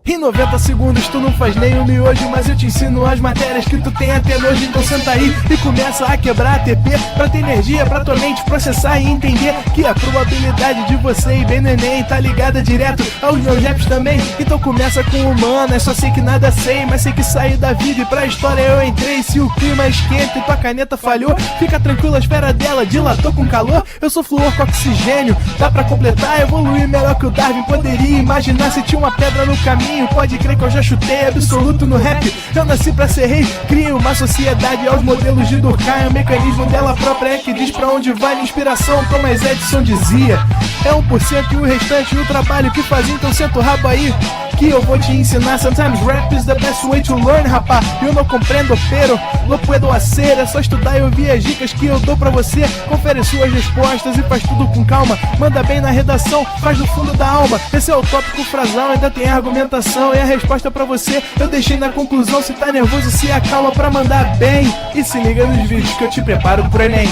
Em 90 segundos tu não faz nem um miojo, mas eu te ensino as matérias que tu tem até nojo. Então senta aí e começa a quebrar a TP pra ter energia, pra tua mente processar e entender que a probabilidade de você ir bem no Enem tá ligada direto aos meus raps também. Então começa com humanas, só sei que nada sei, mas sei que saí da vida e pra história eu entrei. Se o clima esquenta e tua caneta falhou, fica tranquilo, a esfera dela dilatou com calor. Eu sou flúor com oxigênio, dá pra completar, evoluir melhor que o Darwin poderia imaginar. Se tinha uma pedra no caminho, pode crer que eu já chutei absoluto no rap. Eu nasci pra ser rei, criei uma sociedade aos modelos de Durkheim. O mecanismo dela própria é que diz pra onde vai minha inspiração. Thomas Edison dizia, é 1% e o restante o trabalho que fazia. Então senta o rabo aí que eu vou te ensinar. Sometimes rap is the best way to learn, rapá. Eu não compreendo, pero não puedo hacer. É só estudar e ouvir as dicas que eu dou pra você. Confere suas respostas e faz tudo com calma. Manda bem na redação, faz do fundo da alma. Esse é o tópico frasal, ainda tem argumentação. E a resposta pra você eu deixei na conclusão. Se tá nervoso, se acalma pra mandar bem. E se liga nos vídeos que eu te preparo pro Enem.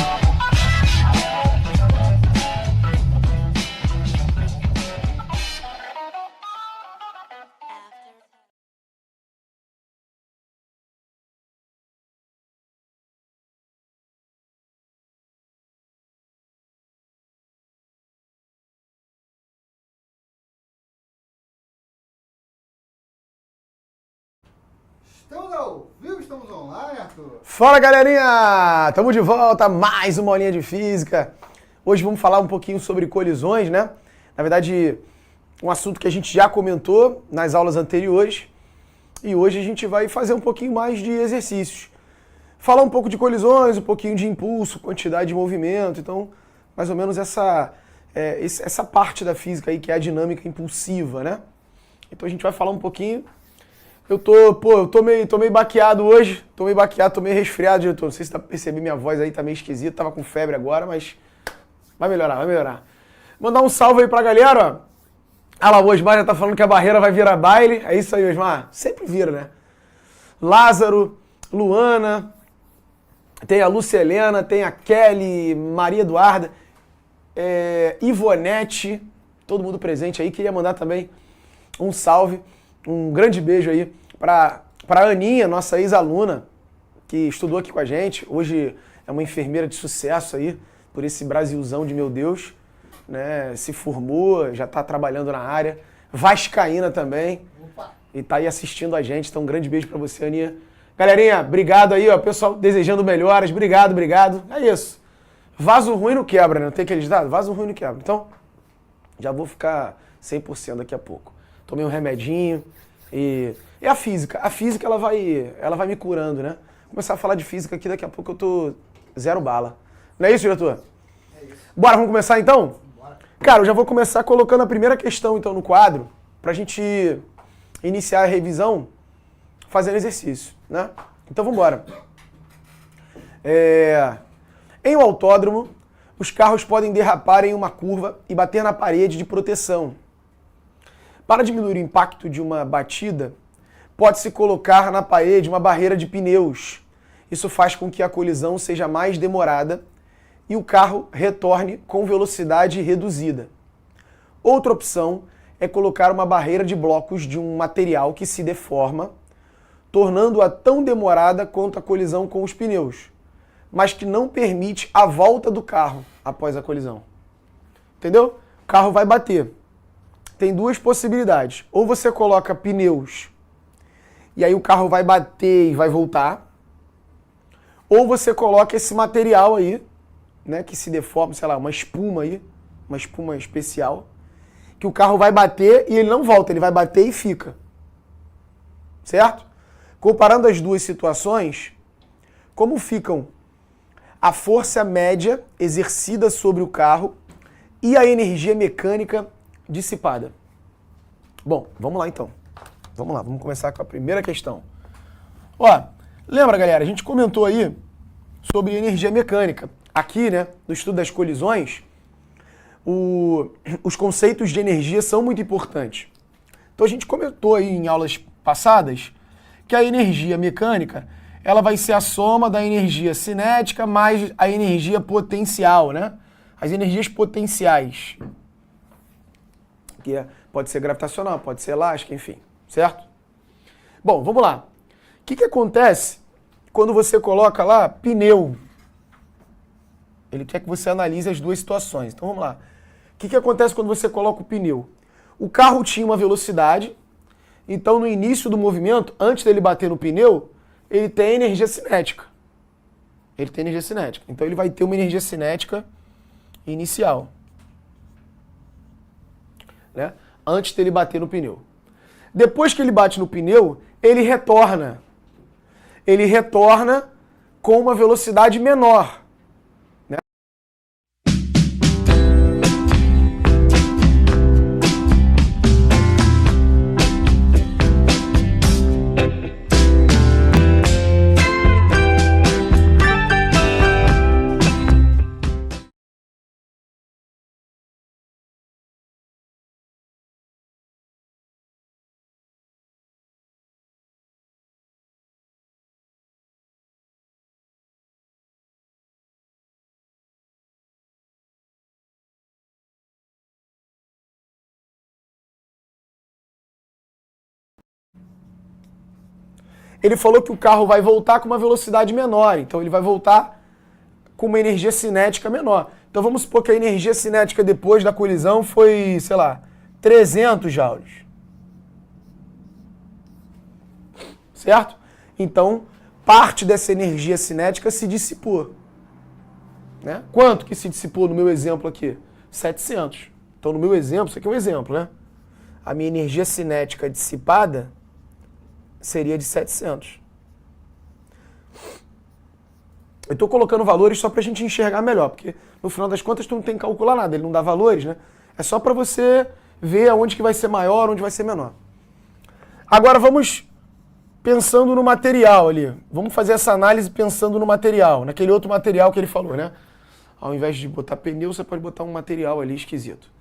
Estamos ao vivo, estamos online, Arthur. Fala, galerinha! Estamos de volta a mais uma aulinha de física. Hoje vamos falar um pouquinho sobre colisões, né? Na verdade, um assunto que a gente já comentou nas aulas anteriores. E hoje a gente vai fazer um pouquinho mais de exercícios. Falar um pouco de colisões, um pouquinho de impulso, quantidade de movimento. Então, mais ou menos essa parte da física aí que é a dinâmica impulsiva, né? Então a gente vai falar um pouquinho. Eu tô meio baqueado hoje, tô meio resfriado, diretor. Não sei se tá percebendo, minha voz aí tá meio esquisita, tava com febre agora, mas vai melhorar. Mandar um salve aí pra galera, ó. Ah lá, o Osmar já tá falando que a barreira vai virar baile. É isso aí, Osmar. Sempre vira, né? Lázaro, Luana, tem a Lúcia Helena, tem a Kelly, Maria Eduarda, Ivonete, todo mundo presente aí. Queria mandar também um salve. Um grande beijo aí pra Aninha, nossa ex-aluna, que estudou aqui com a gente. Hoje é uma enfermeira de sucesso aí, por esse Brasilzão de meu Deus. Né? Se formou, já tá trabalhando na área. Vascaína também. Opa. E tá aí assistindo a gente. Então um grande beijo pra você, Aninha. Galerinha, obrigado aí, ó. Pessoal desejando melhoras. Obrigado. É isso. Vaso ruim não quebra, né? Não tem aquele ditado? Vaso ruim não quebra. Então, já vou ficar 100% daqui a pouco. Tomei um remedinho e a física ela vai me curando, né? Vou começar a falar de física aqui, daqui a pouco eu tô zero bala. Não é isso, diretor? É isso. Bora, vamos começar então? Bora. Cara, eu já vou começar colocando a primeira questão então no quadro, pra gente iniciar a revisão fazendo exercício, né? Então vamos embora. Em um autódromo, os carros podem derrapar em uma curva e bater na parede de proteção. Para diminuir o impacto de uma batida, pode-se colocar na parede uma barreira de pneus. Isso faz com que a colisão seja mais demorada e o carro retorne com velocidade reduzida. Outra opção é colocar uma barreira de blocos de um material que se deforma, tornando-a tão demorada quanto a colisão com os pneus, mas que não permite a volta do carro após a colisão. Entendeu? O carro vai bater. Tem duas possibilidades. Ou você coloca pneus e aí o carro vai bater e vai voltar. Ou você coloca esse material aí, né, que se deforma, sei lá, uma espuma aí, uma espuma especial, que o carro vai bater e ele não volta, ele vai bater e fica. Certo? Comparando as duas situações, como ficam a força média exercida sobre o carro e a energia mecânica dissipada. Bom, vamos lá então. Vamos começar com a primeira questão. Ó, lembra, galera, a gente comentou aí sobre energia mecânica. Aqui, né, no estudo das colisões, os conceitos de energia são muito importantes. Então a gente comentou aí em aulas passadas que a energia mecânica, ela vai ser a soma da energia cinética mais a energia potencial, né? As energias potenciais. Que pode ser gravitacional, pode ser elástica, enfim, certo? Bom, vamos lá. O que acontece quando você coloca lá pneu? Ele quer que você analise as duas situações. Então vamos lá. O que acontece quando você coloca o pneu? O carro tinha uma velocidade, então no início do movimento, antes dele bater no pneu, ele tem energia cinética. Ele tem energia cinética. Então ele vai ter uma energia cinética inicial, né? Antes dele bater no pneu. Depois que ele bate no pneu, ele retorna. Ele retorna com uma velocidade menor. Ele falou que o carro vai voltar com uma velocidade menor, então ele vai voltar com uma energia cinética menor. Então vamos supor que a energia cinética depois da colisão foi, sei lá, 300 joules. Certo? Então, parte dessa energia cinética se dissipou. Né? Quanto que se dissipou no meu exemplo aqui? 700. Então no meu exemplo, isso aqui é um exemplo, né? A minha energia cinética dissipada seria de 700. Eu estou colocando valores só para a gente enxergar melhor, porque no final das contas tu não tem que calcular nada, ele não dá valores, né? É só para você ver aonde que vai ser maior, onde vai ser menor. Agora vamos pensando no material ali. Vamos fazer essa análise pensando no material, naquele outro material que ele falou, né? Ao invés de botar pneu, você pode botar um material ali esquisito.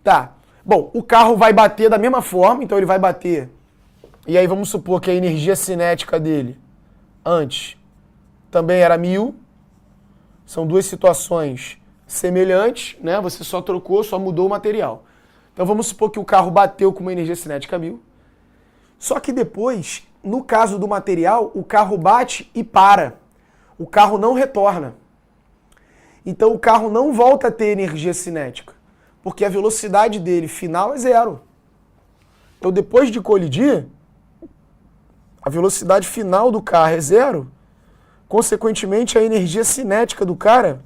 Tá. Bom, o carro vai bater da mesma forma, então ele vai bater. E aí vamos supor que a energia cinética dele antes também era 1000. São duas situações semelhantes, né? Você só trocou, só mudou o material. Então vamos supor que o carro bateu com uma energia cinética 1000. Só que depois, no caso do material, o carro bate e para. O carro não retorna. Então o carro não volta a ter energia cinética, porque a velocidade dele final é 0. Então depois de colidir, a velocidade final do carro é 0, consequentemente a energia cinética do cara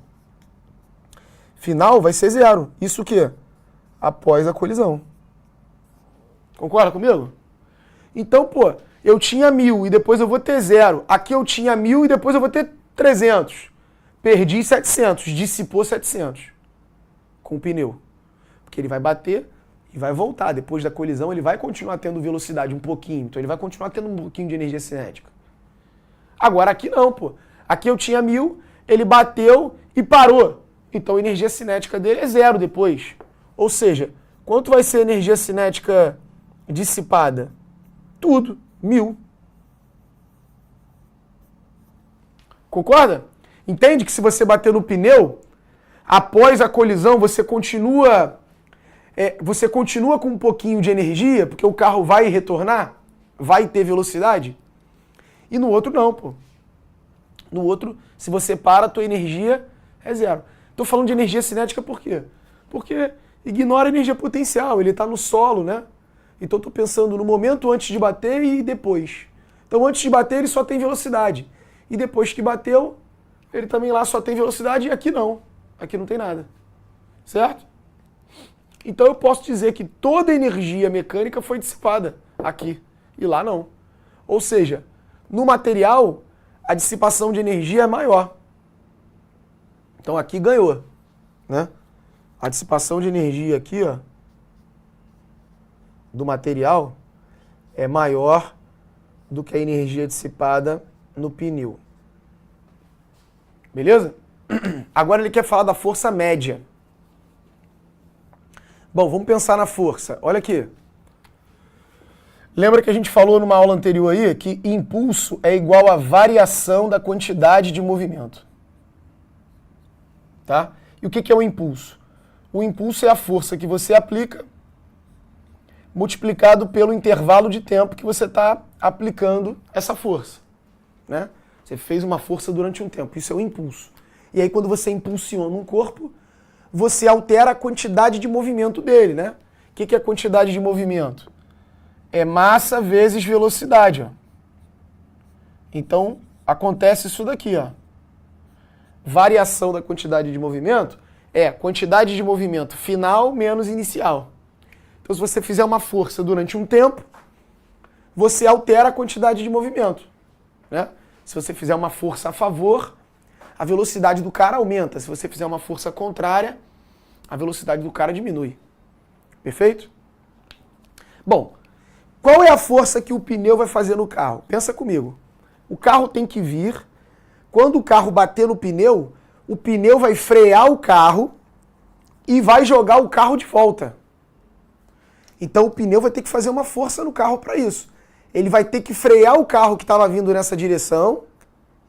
final vai ser 0. Isso o quê? Após a colisão. Concorda comigo? Então, pô, eu tinha 1000 e depois eu vou ter 0. Aqui eu tinha 1000 e depois eu vou ter 300. Perdi 700, dissipou 700 com o pneu. Porque ele vai bater e vai voltar. Depois da colisão ele vai continuar tendo velocidade um pouquinho. Então ele vai continuar tendo um pouquinho de energia cinética. Agora aqui não, pô. Aqui eu tinha 1000, ele bateu e parou. Então a energia cinética dele é 0 depois. Ou seja, quanto vai ser a energia cinética dissipada? Tudo, 1000. Concorda? Entende que se você bater no pneu, após a colisão você continua com um pouquinho de energia, porque o carro vai retornar, vai ter velocidade. E no outro não, pô. No outro, se você para, a tua energia é 0. Estou falando de energia cinética por quê? Porque ignora a energia potencial, ele está no solo, né? Então estou pensando no momento antes de bater e depois. Então antes de bater ele só tem velocidade. E depois que bateu, ele também lá só tem velocidade e aqui não. Aqui não tem nada. Certo? Então eu posso dizer que toda a energia mecânica foi dissipada aqui e lá não. Ou seja, no material a dissipação de energia é maior. Então aqui ganhou, né? A dissipação de energia aqui, ó, do material é maior do que a energia dissipada no pneu. Beleza? Agora ele quer falar da força média. Bom, vamos pensar na força. Olha aqui. Lembra que a gente falou numa aula anterior aí que impulso é igual a variação da quantidade de movimento. Tá? E o que é o impulso? O impulso é a força que você aplica multiplicado pelo intervalo de tempo que você está aplicando essa força. Né? Você fez uma força durante um tempo, isso é o impulso. E aí quando você impulsiona um corpo, você altera a quantidade de movimento dele. Né? O que é a quantidade de movimento? É massa vezes velocidade. Ó. Então acontece isso daqui. Ó. Variação da quantidade de movimento é quantidade de movimento final menos inicial. Então, se você fizer uma força durante um tempo, você altera a quantidade de movimento. Né? Se você fizer uma força a favor, a velocidade do cara aumenta. Se você fizer uma força contrária, a velocidade do cara diminui. Perfeito? Bom, qual é a força que o pneu vai fazer no carro? Pensa comigo. O carro tem que vir. Quando o carro bater no pneu, o pneu vai frear o carro e vai jogar o carro de volta. Então o pneu vai ter que fazer uma força no carro para isso. Ele vai ter que frear o carro que estava vindo nessa direção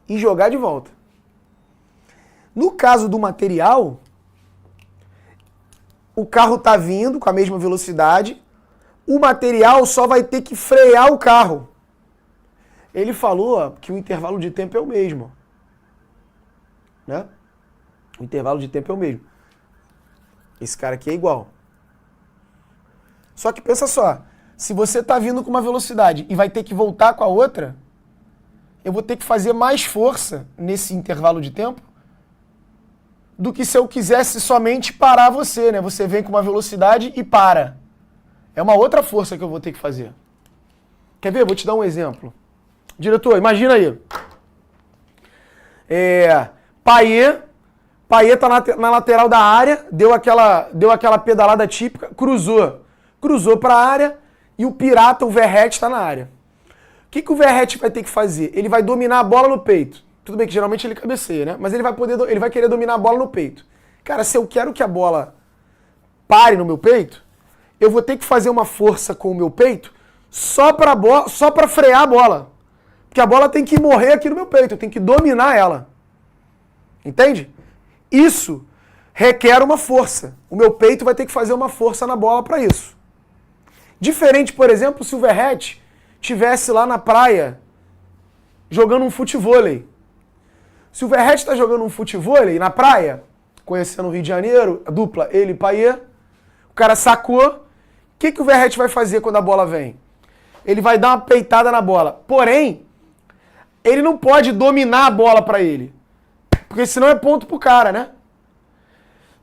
e jogar de volta. No caso do material, o carro está vindo com a mesma velocidade, o material só vai ter que frear o carro. Ele falou que o intervalo de tempo é o mesmo. Né? O intervalo de tempo é o mesmo. Esse cara aqui é igual. Só que pensa só, se você está vindo com uma velocidade e vai ter que voltar com a outra, eu vou ter que fazer mais força nesse intervalo de tempo do que se eu quisesse somente parar você, né? Você vem com uma velocidade e para. É uma outra força que eu vou ter que fazer. Quer ver? Vou te dar um exemplo. Diretor, imagina aí. Payet tá na lateral da área, deu aquela pedalada típica, cruzou para a área e o pirata, o Verratti, está na área. O que o Verratti vai ter que fazer? Ele vai dominar a bola no peito. Tudo bem que geralmente ele cabeceia, né? Mas ele vai querer dominar a bola no peito. Cara, se eu quero que a bola pare no meu peito, eu vou ter que fazer uma força com o meu peito só para frear a bola. Porque a bola tem que morrer aqui no meu peito, eu tenho que dominar ela. Entende? Isso requer uma força. O meu peito vai ter que fazer uma força na bola para isso. Diferente, por exemplo, se o Verratti estivesse lá na praia jogando um futevôlei. Se o Verratti está jogando um futevôlei na praia, conhecendo o Rio de Janeiro, a dupla ele e Payet, o cara sacou, o que o Verratti vai fazer quando a bola vem? Ele vai dar uma peitada na bola. Porém, ele não pode dominar a bola para ele. Porque senão é ponto pro cara, né?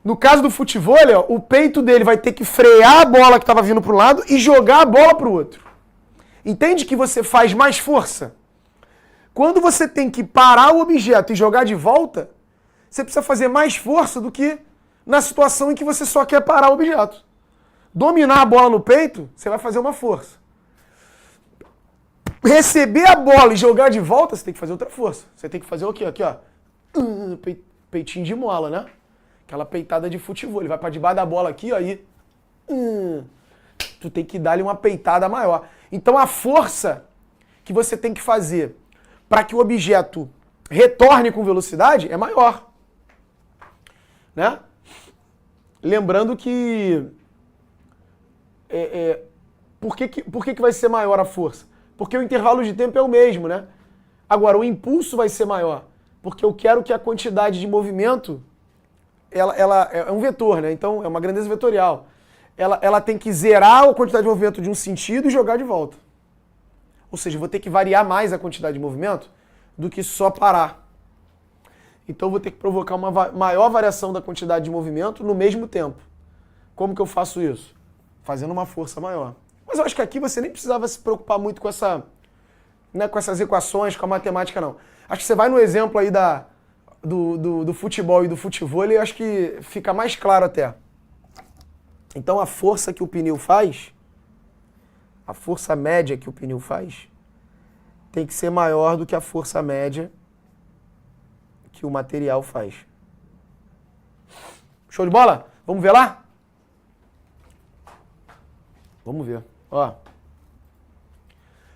No caso do futevôlei, ó, o peito dele vai ter que frear a bola que estava vindo para um lado e jogar a bola para o outro. Entende que você faz mais força? Quando você tem que parar o objeto e jogar de volta, você precisa fazer mais força do que na situação em que você só quer parar o objeto. Dominar a bola no peito, você vai fazer uma força. Receber a bola e jogar de volta, você tem que fazer outra força. Você tem que fazer o quê? Aqui, ó. Peitinho de mola, né? Aquela peitada de futebol. Ele vai para debaixo da bola aqui, ó, aí. Tu tem que dar-lhe uma peitada maior. Então a força que você tem que fazer para que o objeto retorne com velocidade é maior. Né? Lembrando que... Por que vai ser maior a força? Porque o intervalo de tempo é o mesmo, né? Agora, o impulso vai ser maior. Porque eu quero que a quantidade de movimento... Ela é um vetor, né? Então, é uma grandeza vetorial. Ela tem que zerar a quantidade de movimento de um sentido e jogar de volta. Ou seja, eu vou ter que variar mais a quantidade de movimento do que só parar. Então, eu vou ter que provocar uma maior variação da quantidade de movimento no mesmo tempo. Como que eu faço isso? Fazendo uma força maior. Mas eu acho que aqui você nem precisava se preocupar muito com com essas equações, com a matemática, não. Acho que você vai no exemplo aí do futebol e do futevôlei, acho que fica mais claro até. Então a força que o pneu faz, a força média que o pneu faz, tem que ser maior do que a força média que o material faz. Show de bola? Vamos ver lá? Vamos ver. Ó.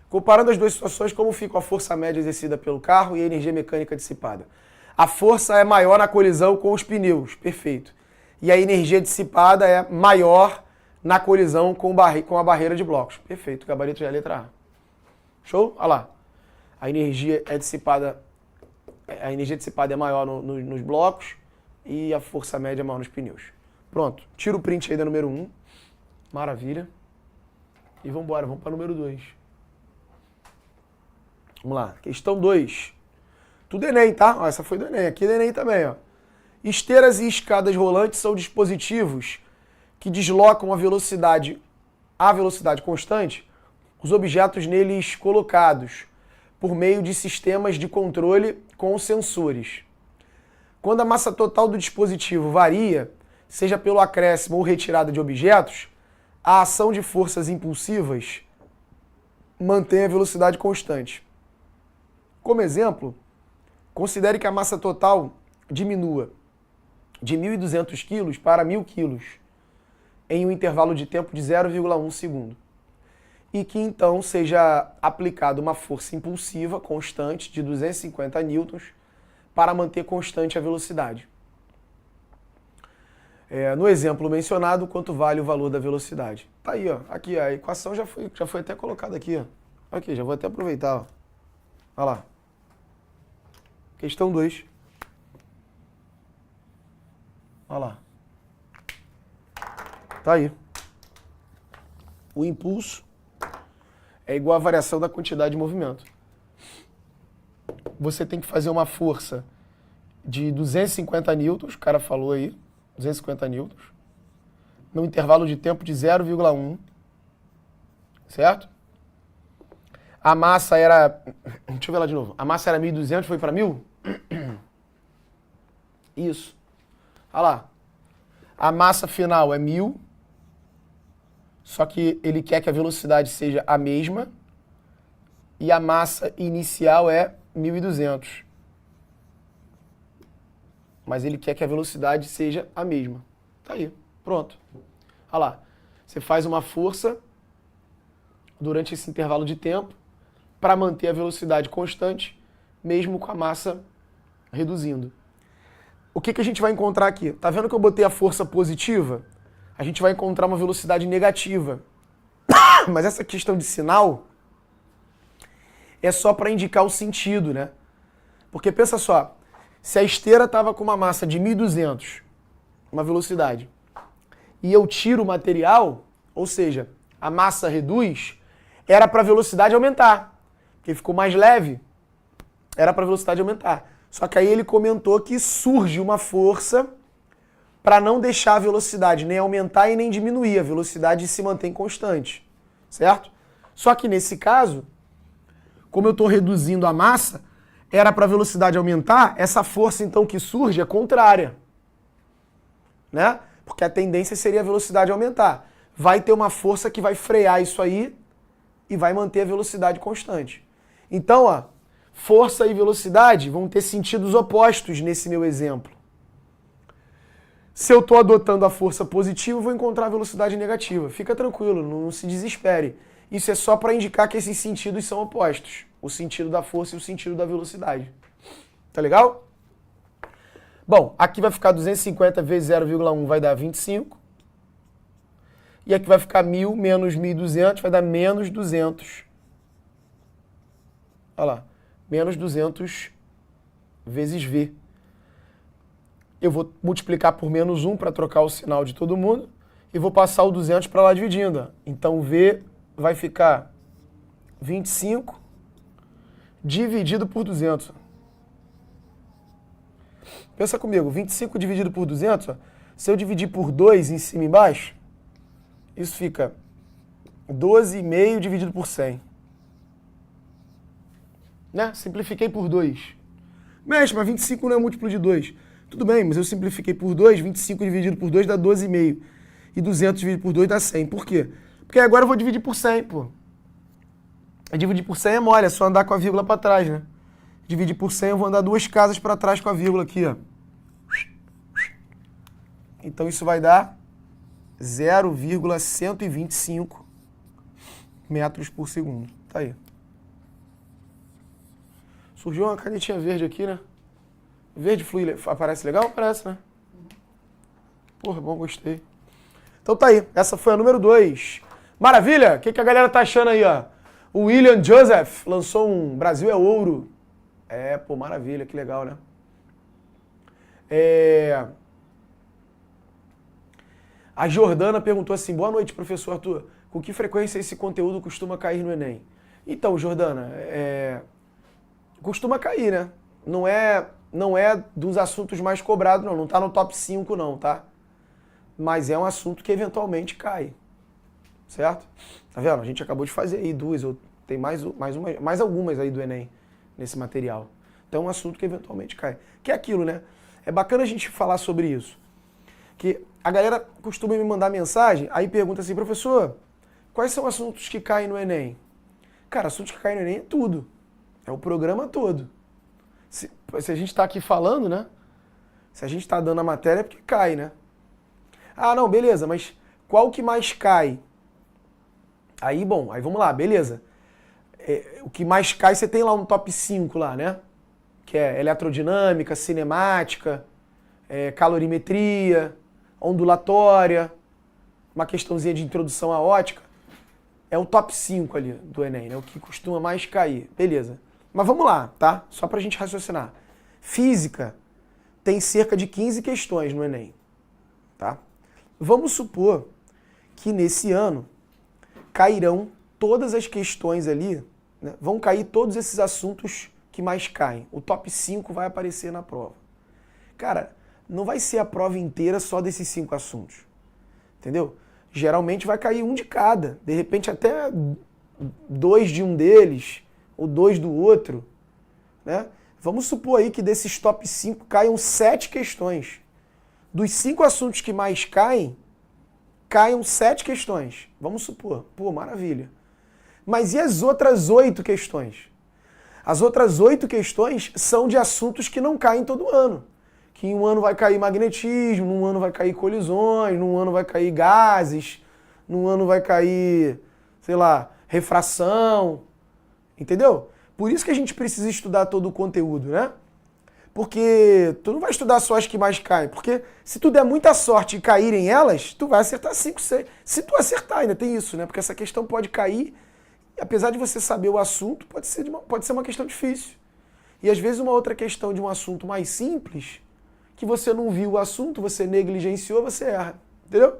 Comparando as duas situações, como fica a força média exercida pelo carro e a energia mecânica dissipada? A força é maior na colisão com os pneus, perfeito. E a energia dissipada é maior na colisão com a barreira de blocos. Perfeito, o gabarito já é a letra A. Show? Olha lá. A energia dissipada é maior nos blocos e a força média é maior nos pneus. Pronto, tira o print aí da número 1. Maravilha. E vamos embora, vamos para o número 2. Vamos lá, questão 2. Tudo Enem, tá? Ó, essa foi do Enem, aqui do Enem também, ó. Esteiras e escadas rolantes são dispositivos que deslocam a velocidade constante os objetos neles colocados por meio de sistemas de controle com sensores. Quando a massa total do dispositivo varia, seja pelo acréscimo ou retirada de objetos, a ação de forças impulsivas mantém a velocidade constante. Como exemplo, considere que a massa total diminua de 1.200 kg para 1.000 kg em um intervalo de tempo de 0,1 segundo. E que então seja aplicada uma força impulsiva constante de 250 newtons para manter constante a velocidade. No exemplo mencionado, quanto vale o valor da velocidade? Tá aí, ó. Aqui, a equação já foi até colocada aqui, ó. Aqui, já vou até aproveitar, ó. Olha lá. Questão 2. Olha lá. Tá aí. O impulso é igual à variação da quantidade de movimento. Você tem que fazer uma força de 250 newtons, o cara falou aí, 250 newtons, no intervalo de tempo de 0,1, certo? A massa era, deixa eu ver lá de novo, a massa era 1.200, foi para 1.000? Isso. Olha lá. A massa final é 1.000, só que ele quer que a velocidade seja a mesma e a massa inicial é 1.200. Mas ele quer que a velocidade seja a mesma. Tá aí, pronto. Olha lá. Você faz uma força durante esse intervalo de tempo para manter a velocidade constante, mesmo com a massa reduzindo. O que a gente vai encontrar aqui? Tá vendo que eu botei a força positiva? A gente vai encontrar uma velocidade negativa. Mas essa questão de sinal é só para indicar o sentido, né? Porque pensa só, se a esteira estava com uma massa de 1.200, uma velocidade, e eu tiro o material, ou seja, a massa reduz, era para a velocidade aumentar. Porque ficou mais leve, era para a velocidade aumentar. Só que aí ele comentou que surge uma força para não deixar a velocidade nem aumentar e nem diminuir. A velocidade se mantém constante, certo? Só que nesse caso, como eu estou reduzindo a massa, era para a velocidade aumentar, essa força então que surge é contrária, né? Porque a tendência seria a velocidade aumentar. Vai ter uma força que vai frear isso aí e vai manter a velocidade constante. Então, ó, força e velocidade vão ter sentidos opostos nesse meu exemplo. Se eu estou adotando a força positiva, eu vou encontrar a velocidade negativa. Fica tranquilo, não se desespere. Isso é só para indicar que esses sentidos são opostos. O sentido da força e o sentido da velocidade. Tá legal? Bom, aqui vai ficar 250 vezes 0,1 vai dar 25. E aqui vai ficar 1.000 menos 1.200 vai dar menos 200. Olha lá. Menos 200 vezes V. Eu vou multiplicar por menos 1 para trocar o sinal de todo mundo e vou passar o 200 para lá dividindo. Então V vai ficar 25 dividido por 200. Pensa comigo, 25 dividido por 200, se eu dividir por 2 em cima e embaixo, isso fica 12,5 dividido por 100. Né? Simplifiquei por 2. Mas 25 não é múltiplo de 2. Tudo bem, mas eu simplifiquei por 2, 25 dividido por 2 dá 12,5. E 200 dividido por 2 dá 100. Por quê? Porque agora eu vou dividir por 100, pô. Dividir por 100 é mole, é só andar com a vírgula para trás, né? Dividir por 100 eu vou andar 2 casas para trás com a vírgula aqui, ó. Então isso vai dar 0,125 metros por segundo. Tá aí. Surgiu uma canetinha verde aqui, né? Verde flui, aparece legal? Aparece, né? Porra, bom, gostei. Então tá aí, essa foi a número 2. Maravilha? O que a galera tá achando aí, ó? O William Joseph lançou um Brasil é Ouro. Pô, maravilha, que legal, né? A Jordana perguntou assim, boa noite, professor Arthur. Com que frequência esse conteúdo costuma cair no Enem? Então, Jordana, costuma cair, né? Não é dos assuntos mais cobrados, não. Não tá no top 5, não, tá? Mas é um assunto que eventualmente cai. Certo? Tá vendo? A gente acabou de fazer aí duas, tem mais algumas aí do Enem nesse material. Então é um assunto que eventualmente cai. Que é aquilo, né? É bacana a gente falar sobre isso. Que a galera costuma me mandar mensagem, aí pergunta assim, professor, quais são assuntos que caem no Enem? Cara, assuntos que caem no Enem é tudo. É o programa todo. Se a gente está aqui falando, né? Se a gente está dando a matéria é porque cai, né? Ah, não, beleza, mas qual que mais cai? Aí, bom, aí vamos lá, beleza. O que mais cai, você tem lá um top 5 lá, né? Que é eletrodinâmica, cinemática, calorimetria, ondulatória, uma questãozinha de introdução à ótica. É o top 5 ali do Enem, né? O que costuma mais cair. Beleza. Mas vamos lá, tá? Só pra gente raciocinar. Física tem cerca de 15 questões no Enem, tá? Vamos supor que nesse ano cairão todas as questões ali, né? Vão cair todos esses assuntos que mais caem. O top 5 vai aparecer na prova. Cara, não vai ser a prova inteira só desses 5 assuntos. Entendeu? Geralmente vai cair um de cada. De repente até 2 de um deles, ou 2 do outro, né? Vamos supor aí que desses top 5 caiam 7 questões. Dos 5 assuntos que mais caiam 7 questões. Vamos supor. Pô, maravilha. Mas e as outras 8 questões? As outras 8 questões são de assuntos que não caem todo ano. Que em um ano vai cair magnetismo, num ano vai cair colisões, num ano vai cair gases, num ano vai cair, sei lá, refração. Entendeu? Por isso que a gente precisa estudar todo o conteúdo, né? Porque tu não vai estudar só as que mais caem. Porque se tu der muita sorte e caírem elas, tu vai acertar 5, 6. Se tu acertar, ainda tem isso, né? Porque essa questão pode cair, e apesar de você saber o assunto, pode ser uma questão difícil. E às vezes uma outra questão de um assunto mais simples, que você não viu o assunto, você negligenciou, você erra. Entendeu?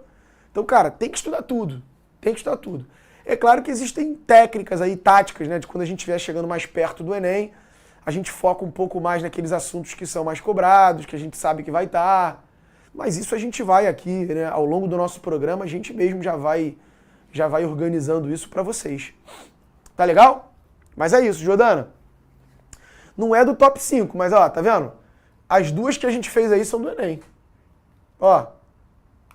Então, cara, tem que estudar tudo. Tem que estudar tudo. É claro que existem técnicas aí, táticas, né? De quando a gente estiver chegando mais perto do Enem, a gente foca um pouco mais naqueles assuntos que são mais cobrados, que a gente sabe que vai estar. Mas isso a gente vai aqui, né? Ao longo do nosso programa, a gente mesmo já vai organizando isso para vocês. Tá legal? Mas é isso, Jordana. Não é do top 5, mas ó, tá vendo? As 2 que a gente fez aí são do Enem. Ó,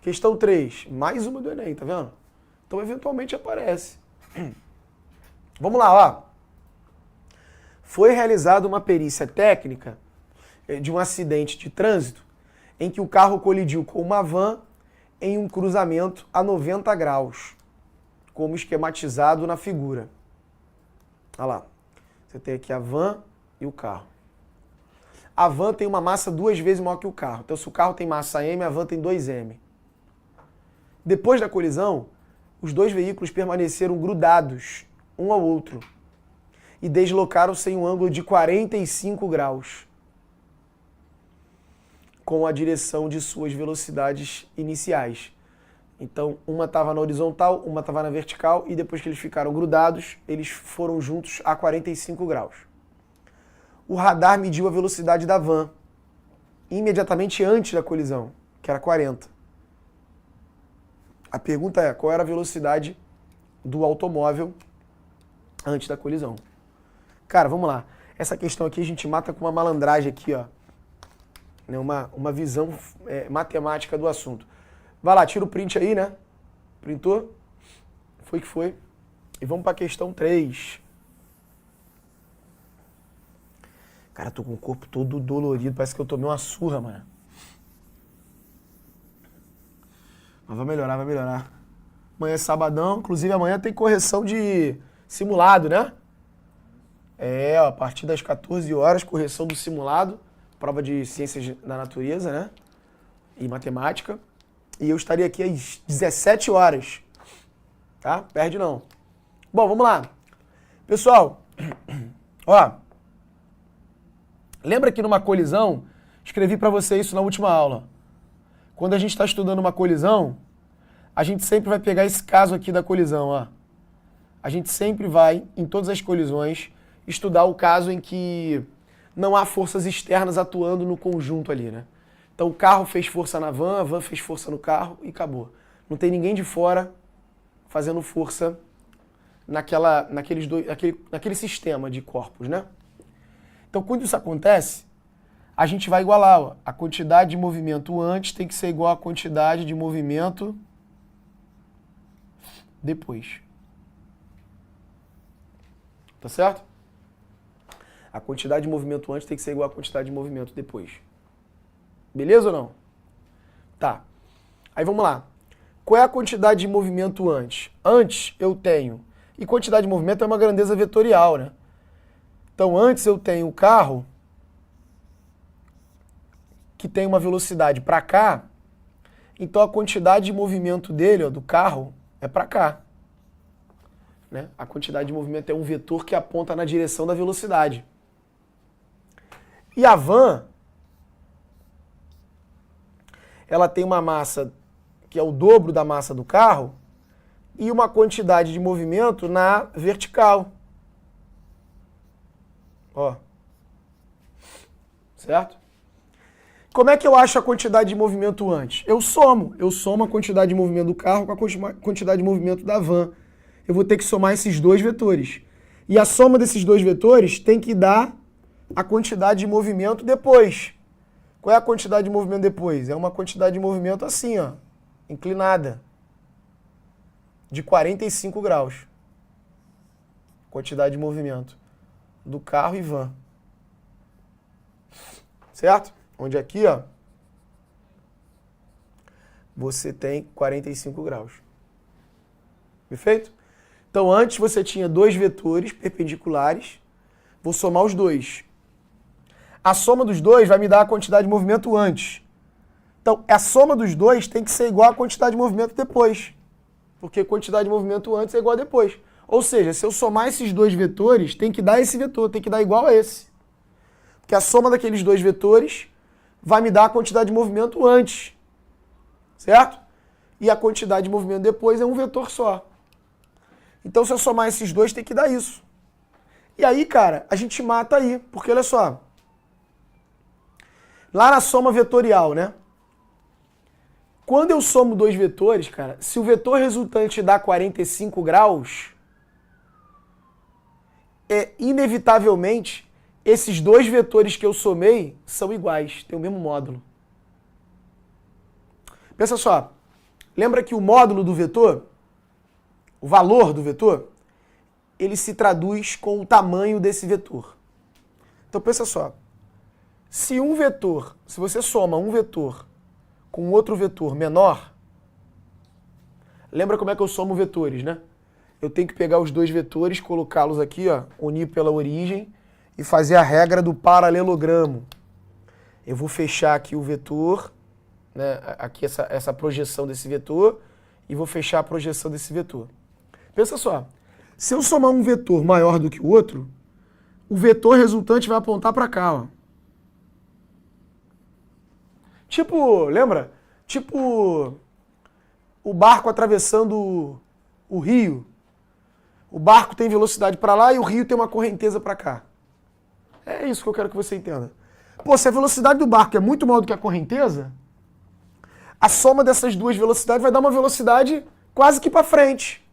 questão 3, mais uma do Enem, tá vendo? Então, eventualmente aparece. Vamos lá, ó. Foi realizada uma perícia técnica de um acidente de trânsito em que o carro colidiu com uma van em um cruzamento a 90 graus, como esquematizado na figura. Olha lá. Você tem aqui a van e o carro. A van tem uma massa 2 vezes maior que o carro. Então, se o carro tem massa M, a van tem 2M. Depois da colisão, os 2 veículos permaneceram grudados um ao outro e deslocaram-se em um ângulo de 45 graus com a direção de suas velocidades iniciais. Então, uma estava na horizontal, uma estava na vertical e depois que eles ficaram grudados, eles foram juntos a 45 graus. O radar mediu a velocidade da van imediatamente antes da colisão, que era 40. A pergunta é, qual era a velocidade do automóvel antes da colisão? Cara, vamos lá. Essa questão aqui a gente mata com uma malandragem aqui, ó. Uma visão matemática do assunto. Vai lá, tira o print aí, né? Printou? Foi que foi. E vamos para a questão 3. Cara, tô com o corpo todo dolorido, parece que eu tomei uma surra, mano. Mas vai melhorar, vai melhorar. Amanhã é sabadão, inclusive amanhã tem correção de simulado, né? A partir das 14 horas, correção do simulado, prova de ciências da natureza, né? E matemática. E eu estaria aqui às 17 horas. Tá? Perde não. Bom, vamos lá. Pessoal, ó. Lembra que numa colisão, escrevi para você isso na última aula. Quando a gente está estudando uma colisão, a gente sempre vai pegar esse caso aqui da colisão, ó. A gente sempre vai, em todas as colisões, estudar o caso em que não há forças externas atuando no conjunto ali, né? Então o carro fez força na van, a van fez força no carro e acabou. Não tem ninguém de fora fazendo força naquele sistema de corpos, né? Então quando isso acontece, a gente vai igualar, ó, a quantidade de movimento antes tem que ser igual à quantidade de movimento depois. Tá certo? A quantidade de movimento antes tem que ser igual à quantidade de movimento depois. Beleza ou não? Tá. Aí vamos lá. Qual é a quantidade de movimento antes? Antes eu tenho... E quantidade de movimento é uma grandeza vetorial, né? Então antes eu tenho o carro que tem uma velocidade para cá, então a quantidade de movimento dele, ó, do carro, é para cá. Né? A quantidade de movimento é um vetor que aponta na direção da velocidade. E a van, ela tem uma massa que é o dobro da massa do carro e uma quantidade de movimento na vertical. Ó. Certo? Como é que eu acho a quantidade de movimento antes? Eu somo a quantidade de movimento do carro com a quantidade de movimento da van. Eu vou ter que somar esses dois vetores. E a soma desses dois vetores tem que dar a quantidade de movimento depois. Qual é a quantidade de movimento depois? É uma quantidade de movimento assim, ó, inclinada, de 45 graus. Quantidade de movimento do carro e van. Certo? Onde aqui, ó, você tem 45 graus. Perfeito? Então antes você tinha dois vetores perpendiculares, vou somar os dois. A soma dos dois vai me dar a quantidade de movimento antes. Então a soma dos dois tem que ser igual à quantidade de movimento depois. Porque quantidade de movimento antes é igual a depois. Ou seja, se eu somar esses dois vetores, tem que dar esse vetor, tem que dar igual a esse. Porque a soma daqueles dois vetores vai me dar a quantidade de movimento antes. Certo? E a quantidade de movimento depois é um vetor só. Então, se eu somar esses dois, tem que dar isso. E aí, cara, a gente mata aí. Porque, olha só. Lá na soma vetorial, né? Quando eu somo dois vetores, cara, se o vetor resultante dá 45 graus, inevitavelmente, esses dois vetores que eu somei são iguais, têm o mesmo módulo. Pensa só, lembra que o módulo do vetor, o valor do vetor, ele se traduz com o tamanho desse vetor. Então pensa só, se você soma um vetor com outro vetor menor, lembra como é que eu somo vetores, né? Eu tenho que pegar os dois vetores, colocá-los aqui, ó, unir pela origem e fazer a regra do paralelogramo. Eu vou fechar aqui o vetor, né, aqui essa projeção desse vetor, e vou fechar a projeção desse vetor. Pensa só, se eu somar um vetor maior do que o outro, o vetor resultante vai apontar para cá, ó. Tipo, lembra? Tipo o barco atravessando o rio. O barco tem velocidade para lá e o rio tem uma correnteza para cá. É isso que eu quero que você entenda. Pô, se a velocidade do barco é muito maior do que a correnteza, a soma dessas duas velocidades vai dar uma velocidade quase que para frente.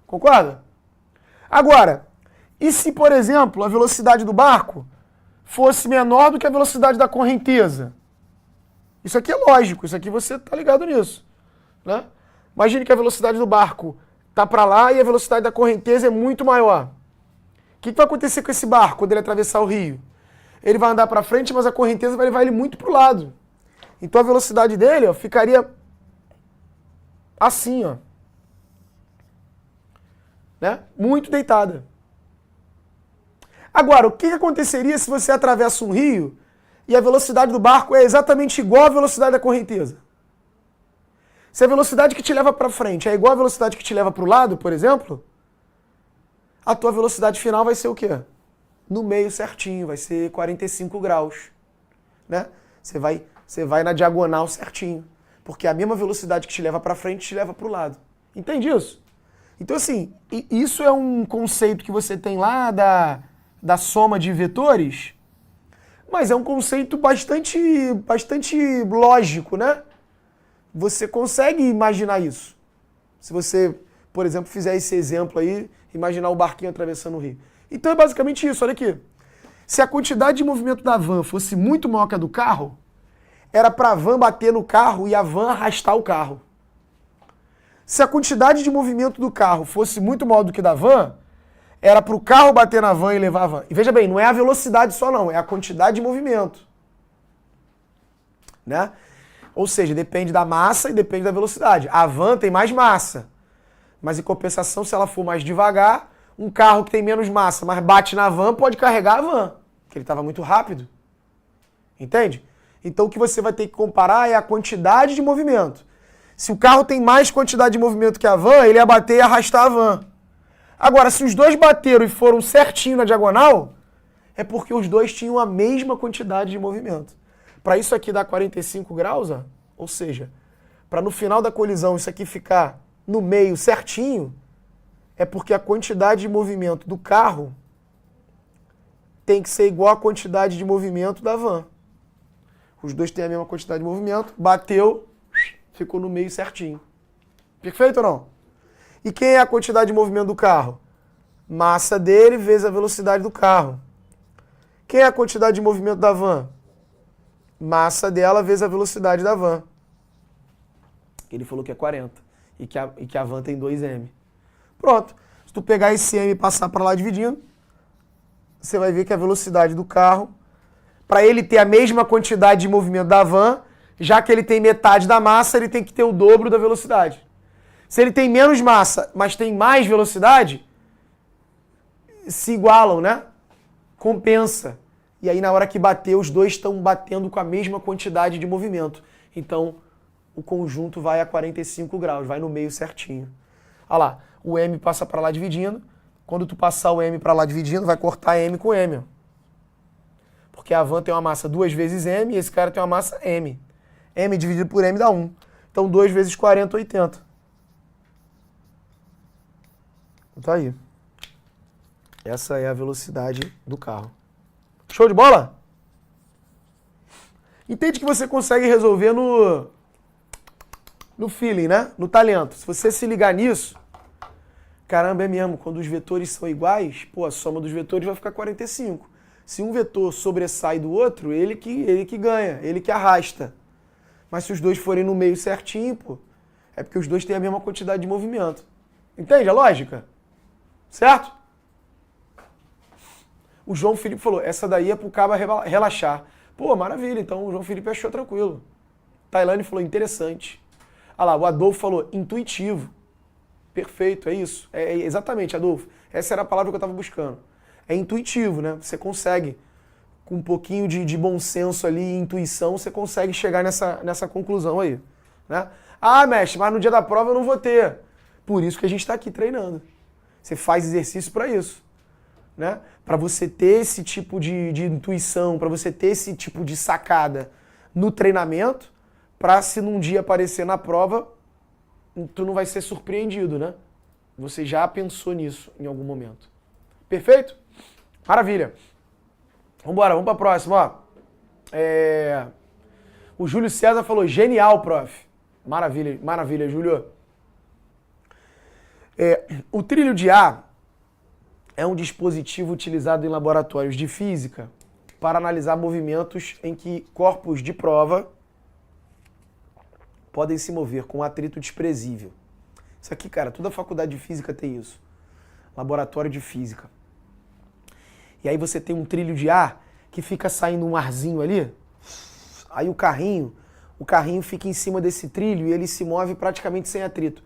Concorda? Agora, e se, por exemplo, a velocidade do barco fosse menor do que a velocidade da correnteza? Isso aqui é lógico, isso aqui você tá ligado nisso, né? Imagine que a velocidade do barco tá para lá e a velocidade da correnteza é muito maior. O que vai acontecer com esse barco quando ele atravessar o rio? Ele vai andar para frente, mas a correnteza vai levar ele muito para o lado. Então a velocidade dele, ó, ficaria assim, ó, né? Muito deitada. Agora, o que aconteceria se você atravessa um rio e a velocidade do barco é exatamente igual à velocidade da correnteza? Se a velocidade que te leva para frente é igual à velocidade que te leva para o lado, por exemplo, a tua velocidade final vai ser o quê? No meio certinho, vai ser 45 graus. Né? Você vai na diagonal certinho. Porque a mesma velocidade que te leva para frente te leva para o lado. Entende isso? Então, assim, isso é um conceito que você tem lá da soma de vetores, mas é um conceito bastante lógico, né? Você consegue imaginar isso. Se você, por exemplo, fizer esse exemplo aí, imaginar o barquinho atravessando o rio. Então é basicamente isso, olha aqui. Se a quantidade de movimento da van fosse muito maior que a do carro, era para a van bater no carro e a van arrastar o carro. Se a quantidade de movimento do carro fosse muito maior do que da van, era para o carro bater na van e levar a van. E veja bem, não é a velocidade só não, é a quantidade de movimento. Né? Ou seja, depende da massa e depende da velocidade. A van tem mais massa, mas em compensação, se ela for mais devagar, um carro que tem menos massa, mas bate na van, pode carregar a van, porque ele estava muito rápido. Entende? Então o que você vai ter que comparar é a quantidade de movimento. Se o carro tem mais quantidade de movimento que a van, ele ia bater e arrastar a van. Agora, se os dois bateram e foram certinho na diagonal, é porque os dois tinham a mesma quantidade de movimento. Para isso aqui dar 45 graus, ó, ou seja, para no final da colisão isso aqui ficar no meio certinho, é porque a quantidade de movimento do carro tem que ser igual à quantidade de movimento da van. Os dois têm a mesma quantidade de movimento, bateu, ficou no meio certinho. Perfeito ou não? E quem é a quantidade de movimento do carro? Massa dele vezes a velocidade do carro. Quem é a quantidade de movimento da van? Massa dela vezes a velocidade da van. Ele falou que é 40 e que a van tem 2m. Pronto. Se tu pegar esse m e passar para lá dividindo, você vai ver que a velocidade do carro, para ele ter a mesma quantidade de movimento da van, já que ele tem metade da massa, ele tem que ter o dobro da velocidade. Se ele tem menos massa, mas tem mais velocidade, se igualam, né? Compensa. E aí na hora que bater, os dois estão batendo com a mesma quantidade de movimento. Então, o conjunto vai a 45 graus, vai no meio certinho. Olha lá, o M passa para lá dividindo. Quando tu passar o M para lá dividindo, vai cortar M com M. Ó. Porque a van tem uma massa 2 vezes M e esse cara tem uma massa M. M dividido por M dá 1. Então 2 vezes 40, 80. Tá aí. Essa é a velocidade do carro. Show de bola? Entende que você consegue resolver no feeling, né? No talento. Se você se ligar nisso, caramba, é mesmo. Quando os vetores são iguais, pô, a soma dos vetores vai ficar 45. Se um vetor sobressai do outro, ele que ganha, ele que arrasta. Mas se os dois forem no meio certinho, pô, é porque os dois têm a mesma quantidade de movimento. Entende a lógica? Certo? O João Felipe falou, essa daí é pro cabo relaxar. Pô, maravilha, então o João Felipe achou tranquilo. Tailane falou, interessante. Ah lá, o Adolfo falou, intuitivo. Perfeito, é isso. É exatamente, Adolfo. Essa era a palavra que eu estava buscando. É intuitivo, né? Você consegue, com um pouquinho de bom senso ali e intuição, você consegue chegar nessa conclusão aí. Né? Ah, mestre, mas no dia da prova eu não vou ter. Por isso que a gente está aqui treinando. Você faz exercício para isso. Né? Para você ter esse tipo de intuição, para você ter esse tipo de sacada no treinamento, para se num dia aparecer na prova, tu não vai ser surpreendido, né? Você já pensou nisso em algum momento. Perfeito? Maravilha. Vambora, vamos para a próxima. Ó. O Júlio César falou, genial, prof. Maravilha, maravilha, Júlio. O trilho de ar é um dispositivo utilizado em laboratórios de física para analisar movimentos em que corpos de prova podem se mover com um atrito desprezível. Isso aqui, cara, toda a faculdade de física tem isso. Laboratório de física. E aí você tem um trilho de ar que fica saindo um arzinho ali, aí o carrinho fica em cima desse trilho e ele se move praticamente sem atrito.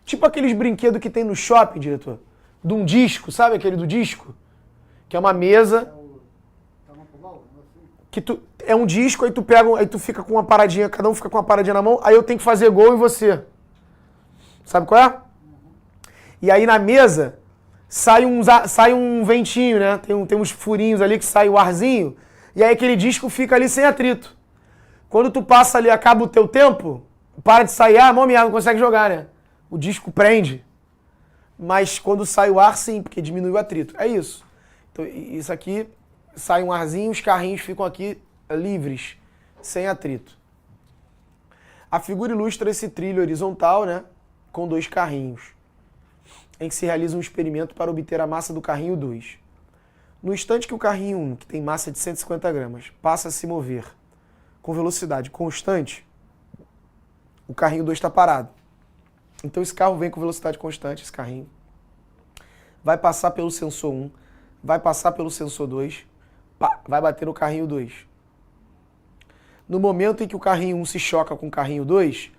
Tipo aqueles brinquedos que tem no shopping, diretor, de um disco, sabe aquele do disco? que é uma mesa, que é um disco, aí tu pega, aí tu fica com uma paradinha, cada um fica com uma paradinha na mão, aí eu tenho que fazer gol em você. Sabe qual é? E aí na mesa sai um ventinho, né? Tem uns furinhos ali que sai o arzinho, e aí aquele disco fica ali sem atrito. Quando tu passa ali, acaba o teu tempo, para de sair ar, não consegue jogar, né? O disco prende. Mas quando sai o ar, sim, porque diminui o atrito. É isso. Então, isso aqui, sai um arzinho, os carrinhos ficam aqui livres, sem atrito. A figura ilustra esse trilho horizontal, né? Com dois carrinhos, em que se realiza um experimento para obter a massa do carrinho 2. No instante que o carrinho 1, que tem massa de 150 gramas, passa a se mover com velocidade constante, o carrinho 2 está parado. Então esse carro vem com velocidade constante, esse carrinho. Vai passar pelo sensor 1, vai passar pelo sensor 2, vai bater no carrinho 2. No momento em que o carrinho 1 se choca com o carrinho 2,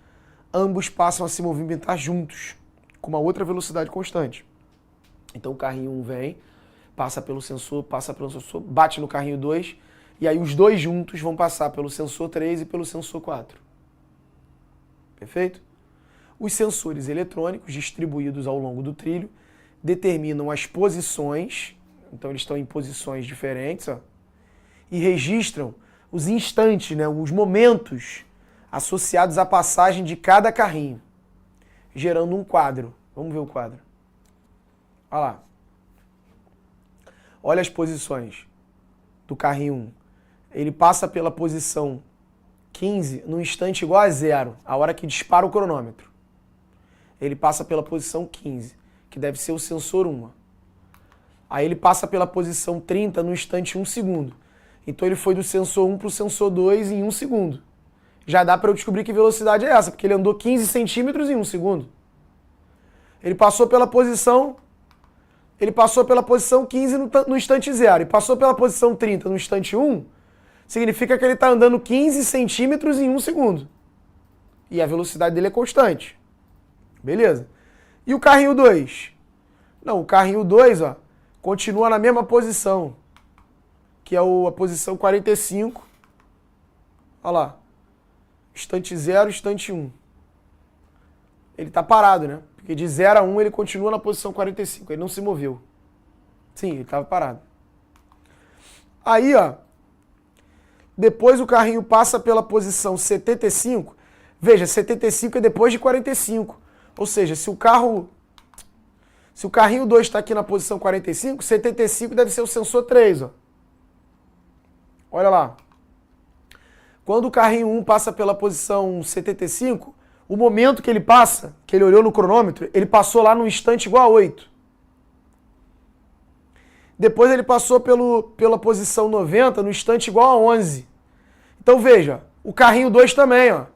ambos passam a se movimentar juntos, com uma outra velocidade constante. Então o carrinho 1 vem, passa pelo sensor, bate no carrinho 2, e aí os dois juntos vão passar pelo sensor 3 e pelo sensor 4. Perfeito? Os sensores eletrônicos distribuídos ao longo do trilho determinam as posições, então eles estão em posições diferentes, ó, e registram os instantes, né, os momentos associados à passagem de cada carrinho, gerando um quadro. Vamos ver o quadro. Olha lá. Olha as posições do carrinho 1. Ele passa pela posição 15 no instante igual a 0, a hora que dispara o cronômetro. Ele passa pela posição 15, que deve ser o sensor 1. Aí ele passa pela posição 30 no instante 1 segundo. Então ele foi do sensor 1 para o sensor 2 em 1 segundo. Já dá para eu descobrir que velocidade é essa, porque ele andou 15 centímetros em 1 segundo. Ele passou pela posição 15 no instante 0 e passou pela posição 30 no instante 1, significa que ele está andando 15 centímetros em 1 segundo. E a velocidade dele é constante. Beleza? E o carrinho 2? Não, o carrinho 2, ó, continua na mesma posição, que é a posição 45. Olha lá. Instante 0, instante 1. Ele está parado, né? Porque de 0 a 1 ele continua na posição 45. Ele não se moveu. Sim, ele estava parado. Aí, ó. Depois o carrinho passa pela posição 75. Veja, 75 é depois de 45. Ou seja, se o carrinho 2 está aqui na posição 45, 75 deve ser o sensor 3, ó. Olha lá. Quando o carrinho 1 passa pela posição 75, o momento que ele passa, que ele olhou no cronômetro, ele passou lá no instante igual a 8. Depois ele passou pela posição 90 no instante igual a 11. Então veja, o carrinho 2 também, ó.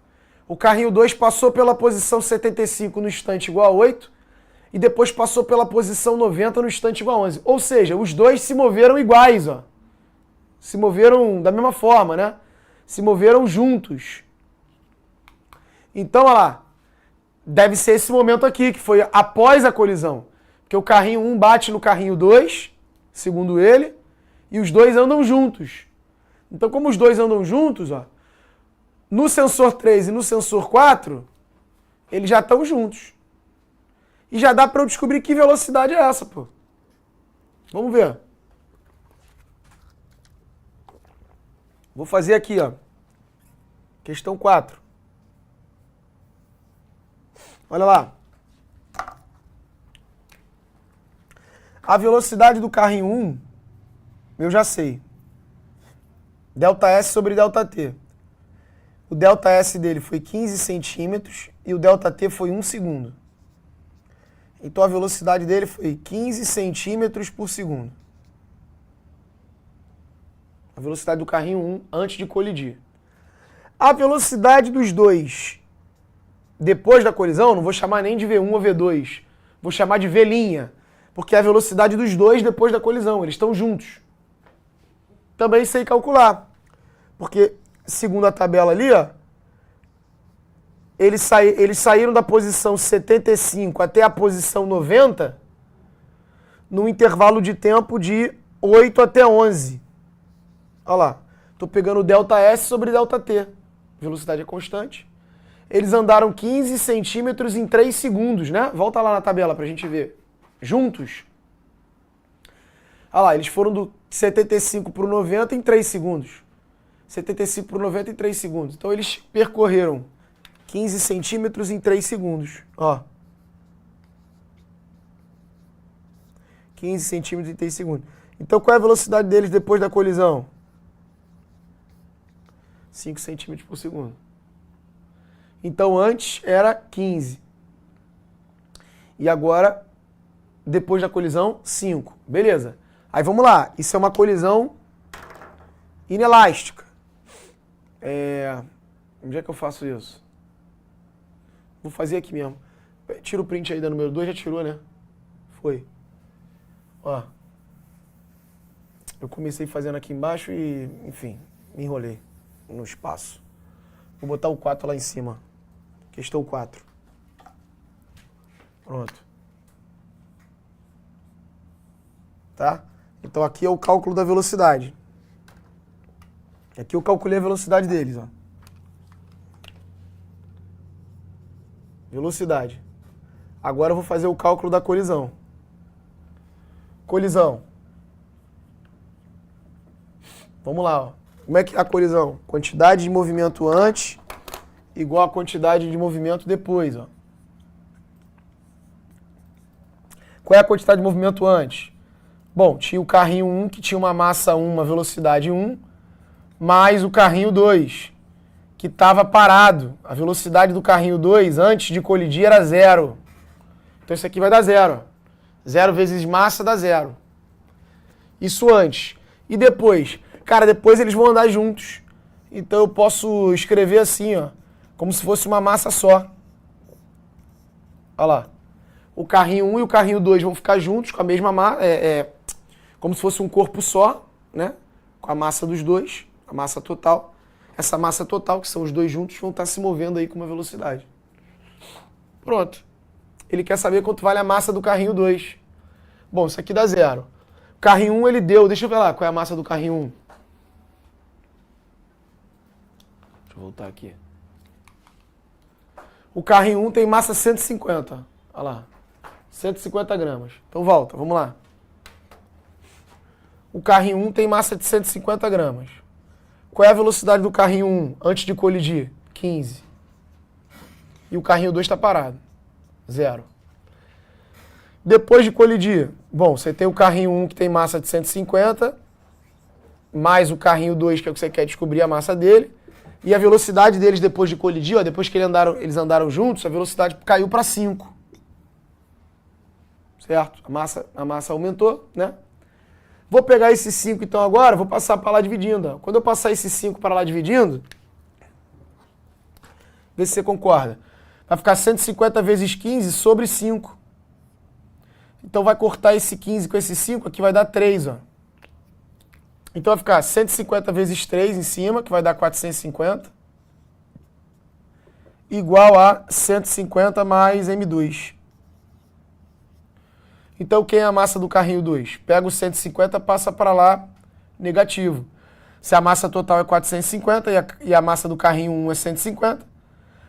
O carrinho 2 passou pela posição 75 no instante igual a 8 e depois passou pela posição 90 no instante igual a 11. Ou seja, os dois se moveram iguais, ó. Se moveram da mesma forma, né? Se moveram juntos. Então, olha lá. Deve ser esse momento aqui, que foi após a colisão. Porque o carrinho 1 bate no carrinho 2, segundo ele, e os dois andam juntos. Então, como os dois andam juntos, ó, no sensor 3 e no sensor 4, eles já estão juntos. E já dá para eu descobrir que velocidade é essa, pô. Vamos ver. Vou fazer aqui, ó. Questão 4. Olha lá. A velocidade do carrinho 1, eu já sei. ΔS sobre ΔT. O ΔS dele foi 15 centímetros e o ΔT foi 1 segundo. Então a velocidade dele foi 15 centímetros por segundo. A velocidade do carrinho 1 antes de colidir. A velocidade dos dois depois da colisão, não vou chamar nem de V1 ou V2. Vou chamar de V', porque é a velocidade dos dois depois da colisão. Eles estão juntos. Também sei calcular. Porque, segundo a tabela ali, ó, eles saíram da posição 75 até a posição 90 num intervalo de tempo de 8 até 11. Olha lá. Estou pegando o ΔS sobre ΔT. Velocidade é constante. Eles andaram 15 centímetros em 3 segundos, né? Volta lá na tabela pra gente ver. Juntos. Olha lá, eles foram do 75 para o 90 em 3 segundos. 75 para o 90 em 3 segundos. Então eles percorreram 15 centímetros em 3 segundos. Ó. 15 centímetros em 3 segundos. Então qual é a velocidade deles depois da colisão? 5 centímetros por segundo. Então antes era 15. E agora, depois da colisão, 5. Beleza. Aí vamos lá. Isso é uma colisão inelástica. Onde é que eu faço isso? Vou fazer aqui mesmo. Tira o print aí da número 2, já tirou, né? Foi. Ó. Eu comecei fazendo aqui embaixo e, enfim, me enrolei no espaço. Vou botar o 4 lá em cima. Questão 4. Pronto. Tá? Então aqui é o cálculo da velocidade. Aqui eu calculei a velocidade deles, ó. Velocidade. Agora eu vou fazer o cálculo da colisão. Colisão. Vamos lá, ó. Como é que é a colisão? Quantidade de movimento antes igual a quantidade de movimento depois, ó. Qual é a quantidade de movimento antes? Bom, tinha o carrinho 1 que tinha uma massa 1, uma velocidade 1, mais o carrinho 2, que estava parado. A velocidade do carrinho 2 antes de colidir era 0. Então isso aqui vai dar 0. 0 vezes massa dá 0. Isso antes. E depois? Cara, depois eles vão andar juntos. Então eu posso escrever assim, ó, como se fosse uma massa só. Olha lá. O carrinho 1 e o carrinho 2 vão ficar juntos com a mesma massa, como se fosse um corpo só, né? Com a massa dos dois, a massa total. Essa massa total, que são os dois juntos, vão estar se movendo aí com uma velocidade. Pronto. Ele quer saber quanto vale a massa do carrinho 2. Bom, isso aqui dá 0. O carrinho 1 ele deu, deixa eu ver lá qual é a massa do carrinho 1. Deixa eu voltar aqui. O carrinho 1 tem massa 150. Olha lá. 150 gramas. Então volta, vamos lá. O carrinho 1 tem massa de 150 gramas. Qual é a velocidade do carrinho 1 antes de colidir? 15. E o carrinho 2 está parado. 0. Depois de colidir, bom, você tem o carrinho 1 que tem massa de 150, mais o carrinho 2, que é o que você quer descobrir a massa dele, e a velocidade deles depois de colidir, ó, depois que eles andaram juntos, a velocidade caiu para 5. Certo? A massa aumentou, né? Vou pegar esse 5 então agora, vou passar para lá dividindo. Ó. Quando eu passar esse 5 para lá dividindo, vê se você concorda. Vai ficar 150 vezes 15 sobre 5. Então vai cortar esse 15 com esse 5, aqui vai dar 3, ó. Então vai ficar 150 vezes 3 em cima, que vai dar 450, igual a 150 mais M2. Então quem é a massa do carrinho 2? Pega o 150, passa para lá, negativo. Se a massa total é 450 e a massa do carrinho 1 é 150,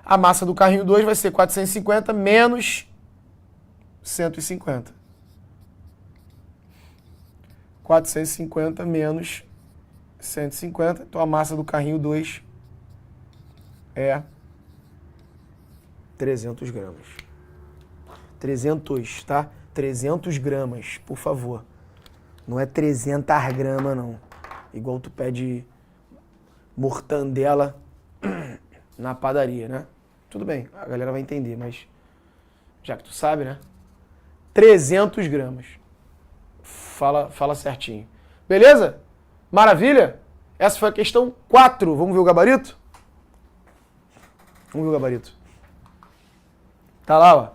a massa do carrinho 2 vai ser 450 menos 150. 450 menos 150. Então a massa do carrinho 2 é 300 gramas. 300, tá? 300 gramas, por favor. Não é 300 gramas, não. Igual tu pede mortandela na padaria, né? Tudo bem, a galera vai entender, mas já que tu sabe, né? 300 gramas. Fala certinho. Beleza? Maravilha? Essa foi a questão 4. Vamos ver o gabarito? Vamos ver o gabarito. Tá lá, ó.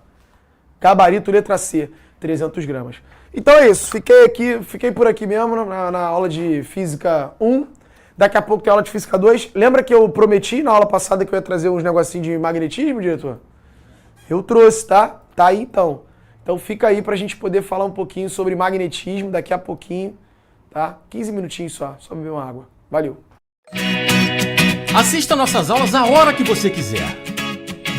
Gabarito letra C, 300 gramas. Então é isso. Fiquei por aqui mesmo na aula de Física 1. Daqui a pouco tem aula de Física 2. Lembra que eu prometi na aula passada que eu ia trazer uns negocinhos de magnetismo, diretor? Eu trouxe, tá? Tá aí então. Então fica aí pra gente poder falar um pouquinho sobre magnetismo daqui a pouquinho, tá? 15 minutinhos só beber uma água. Valeu. Assista nossas aulas a hora que você quiser.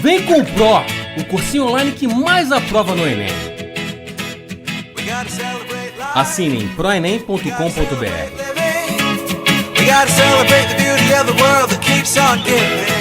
Vem com o Pro, o cursinho online que mais aprova no Enem. Assine em proenem.com.br. We gotta celebrate the beauty of the world that keeps on giving.